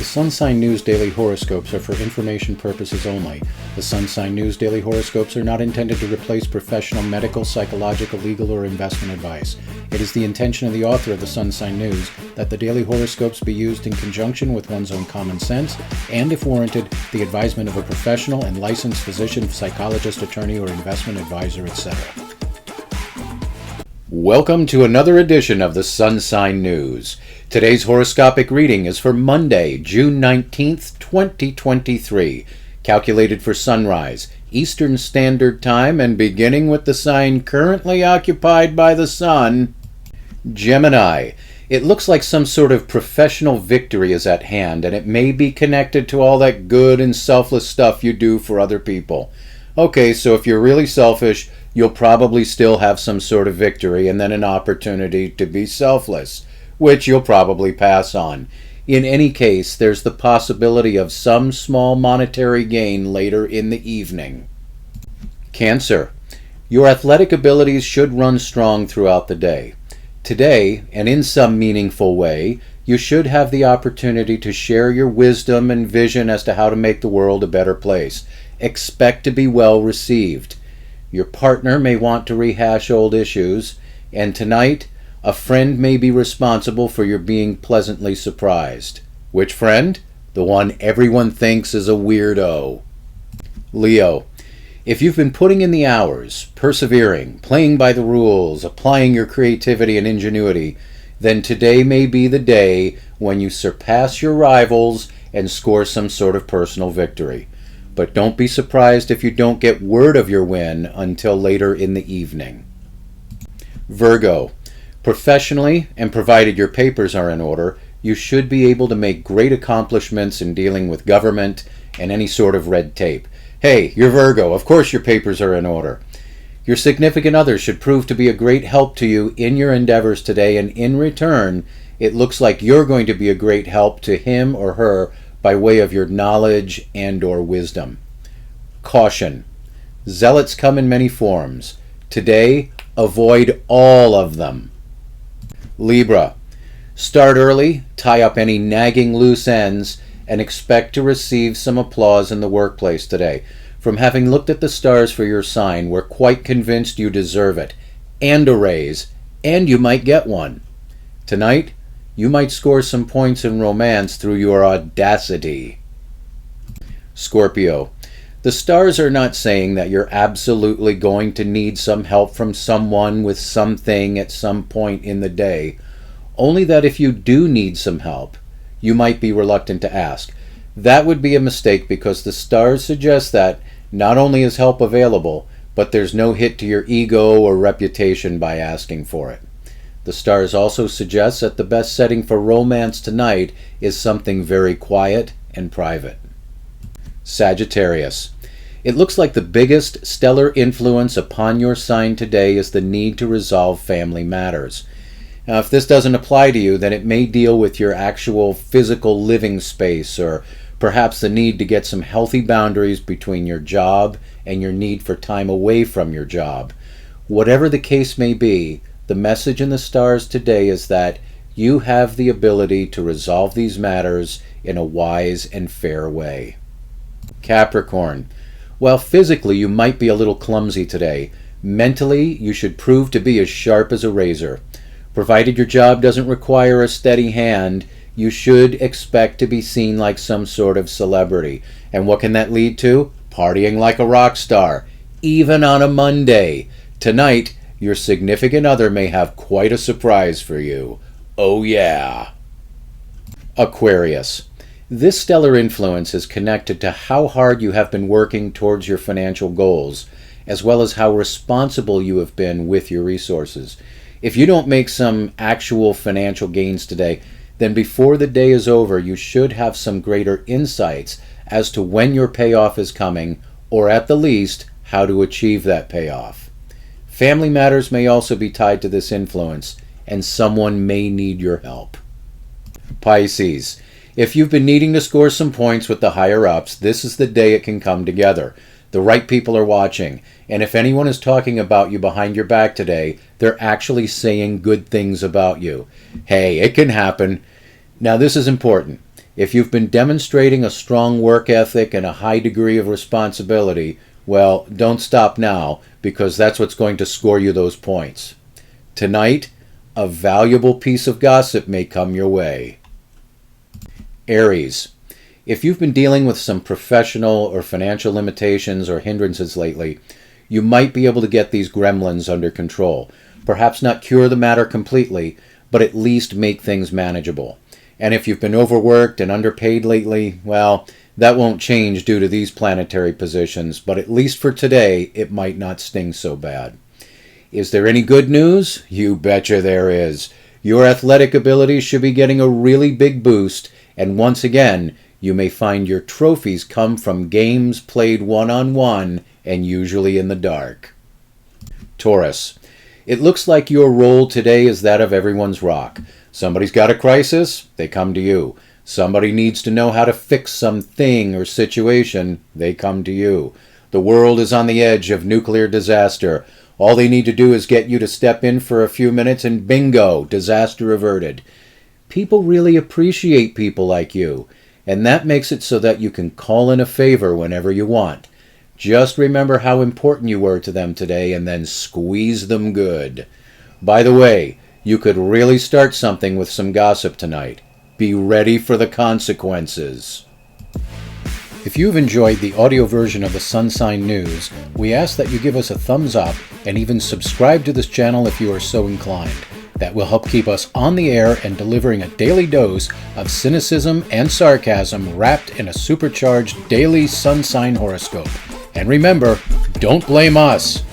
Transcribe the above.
The Sun Sign News Daily Horoscopes are for information purposes only. The Sun Sign News Daily Horoscopes are not intended to replace professional medical, psychological, legal, or investment advice. It is the intention of the author of the Sun Sign News that the daily horoscopes be used in conjunction with one's own common sense and, if warranted, the advisement of a professional and licensed physician, psychologist, attorney, or investment advisor, etc. Welcome to another edition of the Sun Sign News. Today's horoscopic reading is for Monday, June 19th, 2023, calculated for sunrise, Eastern Standard Time, and beginning with the sign currently occupied by the Sun, Gemini. It looks like some sort of professional victory is at hand, and it may be connected to all that good and selfless stuff you do for other people. Okay, so if you're really selfish, you'll probably still have some sort of victory and then an opportunity to be selfless, which you'll probably pass on. In any case, there's the possibility of some small monetary gain later in the evening. Cancer. Your athletic abilities should run strong throughout the day. Today, and in some meaningful way, you should have the opportunity to share your wisdom and vision as to how to make the world a better place. Expect to be well received. Your partner may want to rehash old issues, and tonight, a friend may be responsible for your being pleasantly surprised. Which friend? The one everyone thinks is a weirdo. Leo. If you've been putting in the hours, persevering, playing by the rules, applying your creativity and ingenuity, then today may be the day when you surpass your rivals and score some sort of personal victory. But don't be surprised if you don't get word of your win until later in the evening. Virgo. Professionally, and provided your papers are in order, you should be able to make great accomplishments in dealing with government and any sort of red tape. Hey, you're Virgo, of course your papers are in order. Your significant other should prove to be a great help to you in your endeavors today, and in return, it looks like you're going to be a great help to him or her by way of your knowledge and/or wisdom. Caution. Zealots come in many forms. Today, avoid all of them. Libra. Start early, tie up any nagging loose ends, and expect to receive some applause in the workplace today. From having looked at the stars for your sign, we're quite convinced you deserve it, and a raise, and you might get one. Tonight, you might score some points in romance through your audacity. Scorpio. The stars are not saying that you're absolutely going to need some help from someone with something at some point in the day, only that if you do need some help, you might be reluctant to ask. That would be a mistake because the stars suggest that not only is help available, but there's no hit to your ego or reputation by asking for it. The stars also suggest that the best setting for romance tonight is something very quiet and private. Sagittarius. It looks like the biggest stellar influence upon your sign today is the need to resolve family matters. Now, if this doesn't apply to you, then it may deal with your actual physical living space, or perhaps the need to get some healthy boundaries between your job and your need for time away from your job. Whatever the case may be, the message in the stars today is that you have the ability to resolve these matters in a wise and fair way. Capricorn. While physically you might be a little clumsy today, mentally you should prove to be as sharp as a razor. Provided your job doesn't require a steady hand, you should expect to be seen like some sort of celebrity. And what can that lead to? Partying like a rock star, even on a Monday. Tonight, your significant other may have quite a surprise for you. Oh yeah. Aquarius. This stellar influence is connected to how hard you have been working towards your financial goals, as well as how responsible you have been with your resources. If you don't make some actual financial gains today, then before the day is over, you should have some greater insights as to when your payoff is coming, or at the least, how to achieve that payoff. Family matters may also be tied to this influence, and someone may need your help. Pisces. If you've been needing to score some points with the higher-ups, this is the day it can come together. The right people are watching, and if anyone is talking about you behind your back today, they're actually saying good things about you. Hey, it can happen. Now this is important. If you've been demonstrating a strong work ethic and a high degree of responsibility, well, don't stop now, because that's what's going to score you those points. Tonight, a valuable piece of gossip may come your way. Aries. If you've been dealing with some professional or financial limitations or hindrances lately, you might be able to get these gremlins under control. Perhaps not cure the matter completely, but at least make things manageable. And if you've been overworked and underpaid lately, well, that won't change due to these planetary positions, but at least for today, it might not sting so bad. Is there any good news? You betcha there is. Your athletic abilities should be getting a really big boost, and once again, you may find your trophies come from games played one-on-one and usually in the dark. Taurus. It looks like your role today is that of everyone's rock. Somebody's got a crisis, they come to you. Somebody needs to know how to fix something or situation, they come to you. The world is on the edge of nuclear disaster. All they need to do is get you to step in for a few minutes and bingo, disaster averted. People really appreciate people like you, and that makes it so that you can call in a favor whenever you want. Just remember how important you were to them today and then squeeze them good. By the way, you could really start something with some gossip tonight. Be ready for the consequences. If you've enjoyed the audio version of the Sun Sign News, we ask that you give us a thumbs up and even subscribe to this channel if you are so inclined. That will help keep us on the air and delivering a daily dose of cynicism and sarcasm wrapped in a supercharged daily sun sign horoscope. And remember, don't blame us.